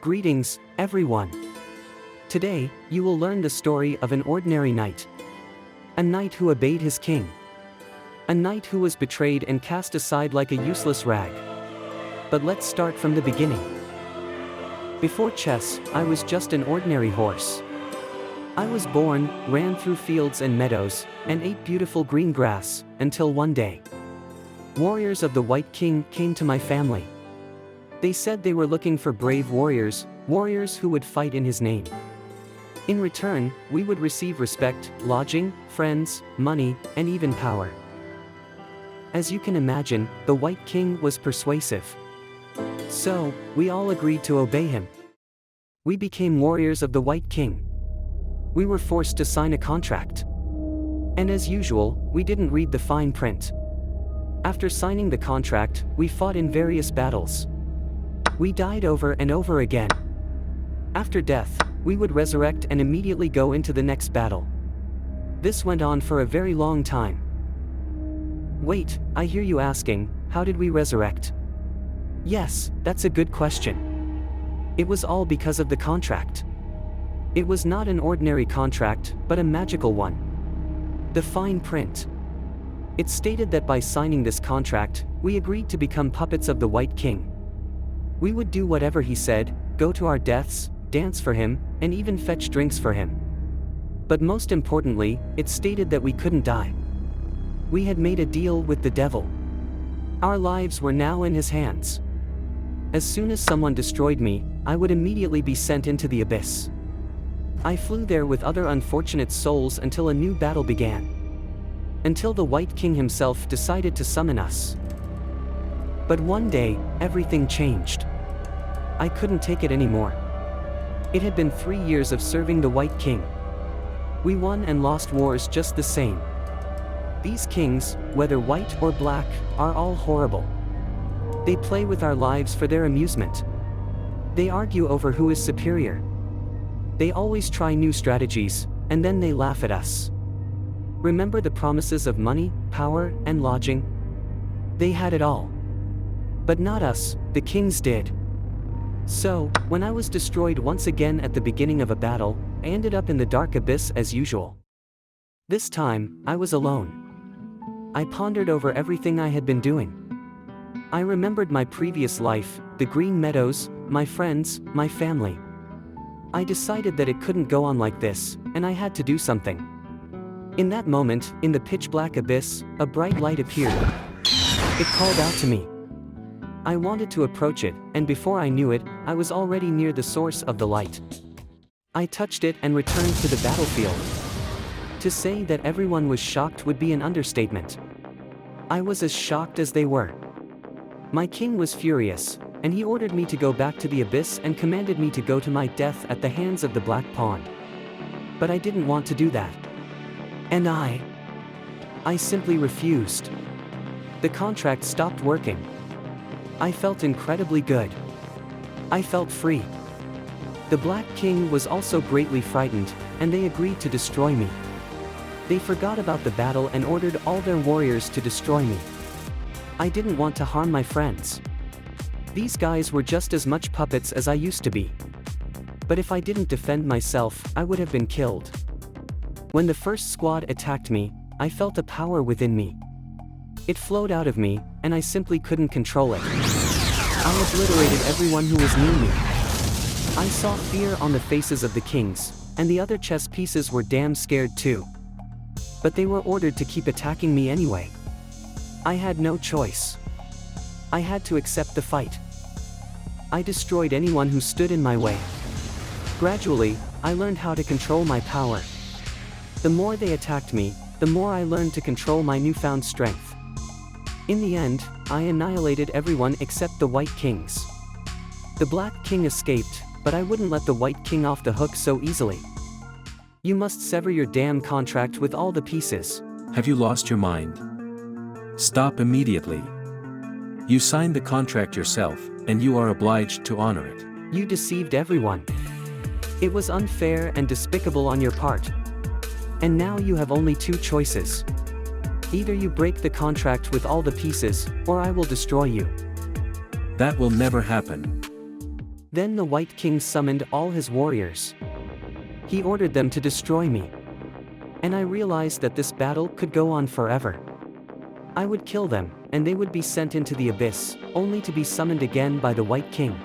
Greetings, everyone. Today, you will learn the story of an ordinary knight. A knight who obeyed his king. A knight who was betrayed and cast aside like a useless rag. But let's start from the beginning. Before chess, I was just an ordinary horse. I was born, ran through fields and meadows, and ate beautiful green grass, until one day. Warriors of the White King came to my family. They said they were looking for brave warriors who would fight in his name. In return, we would receive respect, lodging, friends, money, and even power. As you can imagine, the White King was persuasive. So, we all agreed to obey him. We became warriors of the White King. We were forced to sign a contract. And as usual, we didn't read the fine print. After signing the contract, we fought in various battles. We died over and over again. After death, we would resurrect and immediately go into the next battle. This went on for a very long time. Wait, I hear you asking, how did we resurrect? Yes, that's a good question. It was all because of the contract. It was not an ordinary contract, but a magical one. The fine print. It stated that by signing this contract, we agreed to become puppets of the White King. We would do whatever he said, go to our deaths, dance for him, and even fetch drinks for him. But most importantly, it stated that we couldn't die. We had made a deal with the devil. Our lives were now in his hands. As soon as someone destroyed me, I would immediately be sent into the abyss. I flew there with other unfortunate souls until a new battle began. Until the White King himself decided to summon us. But one day, everything changed. I couldn't take it anymore. It had been 3 years of serving the White King. We won and lost wars just the same. These kings, whether white or black, are all horrible. They play with our lives for their amusement. They argue over who is superior. They always try new strategies, and then they laugh at us. Remember the promises of money, power, and lodging? They had it all. But not us, the kings did. So, when I was destroyed once again at the beginning of a battle, I ended up in the dark abyss as usual. This time, I was alone. I pondered over everything I had been doing. I remembered my previous life, the green meadows, my friends, my family. I decided that it couldn't go on like this, and I had to do something. In that moment, in the pitch-black abyss, a bright light appeared. It called out to me. I wanted to approach it, and before I knew it, I was already near the source of the light. I touched it and returned to the battlefield. To say that everyone was shocked would be an understatement. I was as shocked as they were. My king was furious, and he ordered me to go back to the abyss and commanded me to go to my death at the hands of the Black Pawn. But I didn't want to do that. And I simply refused. The contract stopped working. I felt incredibly good. I felt free. The Black King was also greatly frightened, and they agreed to destroy me. They forgot about the battle and ordered all their warriors to destroy me. I didn't want to harm my friends. These guys were just as much puppets as I used to be. But if I didn't defend myself, I would have been killed. When the first squad attacked me, I felt a power within me. It flowed out of me, and I simply couldn't control it. I obliterated everyone who was near me. I saw fear on the faces of the kings, and the other chess pieces were damn scared too. But they were ordered to keep attacking me anyway. I had no choice. I had to accept the fight. I destroyed anyone who stood in my way. Gradually, I learned how to control my power. The more they attacked me, the more I learned to control my newfound strength. In the end, I annihilated everyone except the White Kings. The Black King escaped, but I wouldn't let the White King off the hook so easily. You must sever your damn contract with all the pieces. Have you lost your mind? Stop immediately. You signed the contract yourself, and you are obliged to honor it. You deceived everyone. It was unfair and despicable on your part. And now you have only two choices. Either you break the contract with all the pieces, or I will destroy you. That will never happen. Then the White King summoned all his warriors. He ordered them to destroy me. And I realized that this battle could go on forever. I would kill them, and they would be sent into the abyss, only to be summoned again by the White King.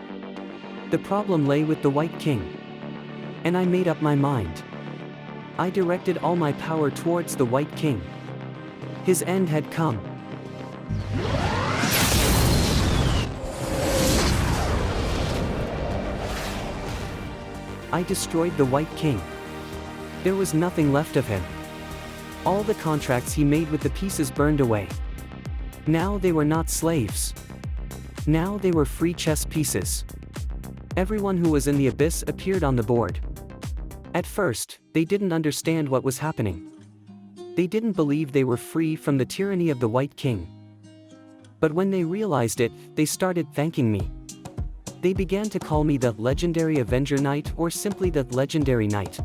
The problem lay with the White King. And I made up my mind. I directed all my power towards the White King. His end had come. I destroyed the White King. There was nothing left of him. All the contracts he made with the pieces burned away. Now they were not slaves. Now they were free chess pieces. Everyone who was in the abyss appeared on the board. At first, they didn't understand what was happening. They didn't believe they were free from the tyranny of the White King. But when they realized it, they started thanking me. They began to call me the Legendary Avenger Knight or simply the Legendary Knight.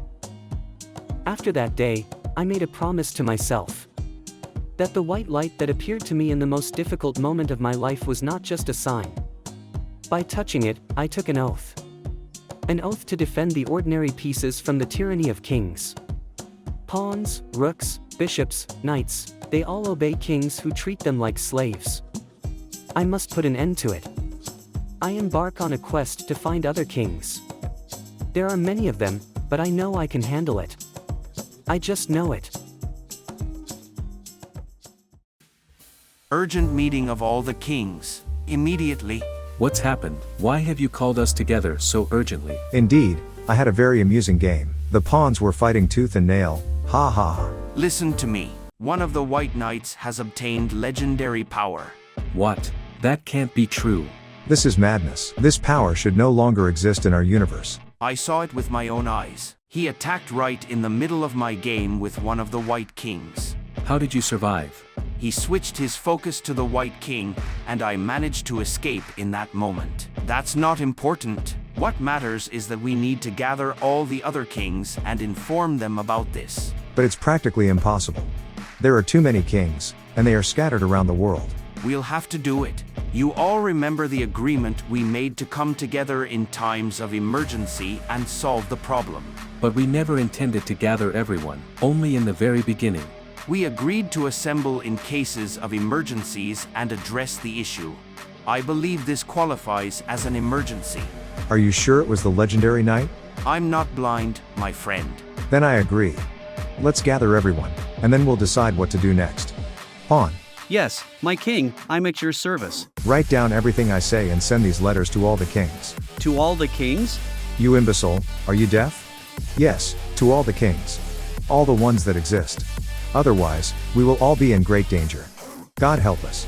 After that day, I made a promise to myself. That the white light that appeared to me in the most difficult moment of my life was not just a sign. By touching it, I took an oath. An oath to defend the ordinary pieces from the tyranny of kings. Pawns, rooks, bishops, knights, they all obey kings who treat them like slaves. I must put an end to it. I embark on a quest to find other kings. There are many of them, but I know I can handle it. I just know it. Urgent meeting of all the kings. Immediately. What's happened? Why have you called us together so urgently? Indeed, I had a very amusing game. The pawns were fighting tooth and nail. Ha ha ha. Listen to me. One of the White Knights has obtained legendary power. What? That can't be true. This is madness. This power should no longer exist in our universe. I saw it with my own eyes. He attacked right in the middle of my game with one of the White Kings. How did you survive? He switched his focus to the White King, and I managed to escape in that moment. That's not important. What matters is that we need to gather all the other kings and inform them about this. But it's practically impossible. There are too many kings, and they are scattered around the world. We'll have to do it. You all remember the agreement we made to come together in times of emergency and solve the problem. But we never intended to gather everyone, only in the very beginning. We agreed to assemble in cases of emergencies and address the issue. I believe this qualifies as an emergency. Are you sure it was the Legendary Knight? I'm not blind, my friend. Then I agree. Let's gather everyone, and then we'll decide what to do next. Pawn, Yes, my king, I'm at your service. write down everything I say and send these letters to all the kings. To all the kings? You imbecile, are you deaf? Yes, to all the kings. All the ones that exist. Otherwise, we will all be in great danger. God help us.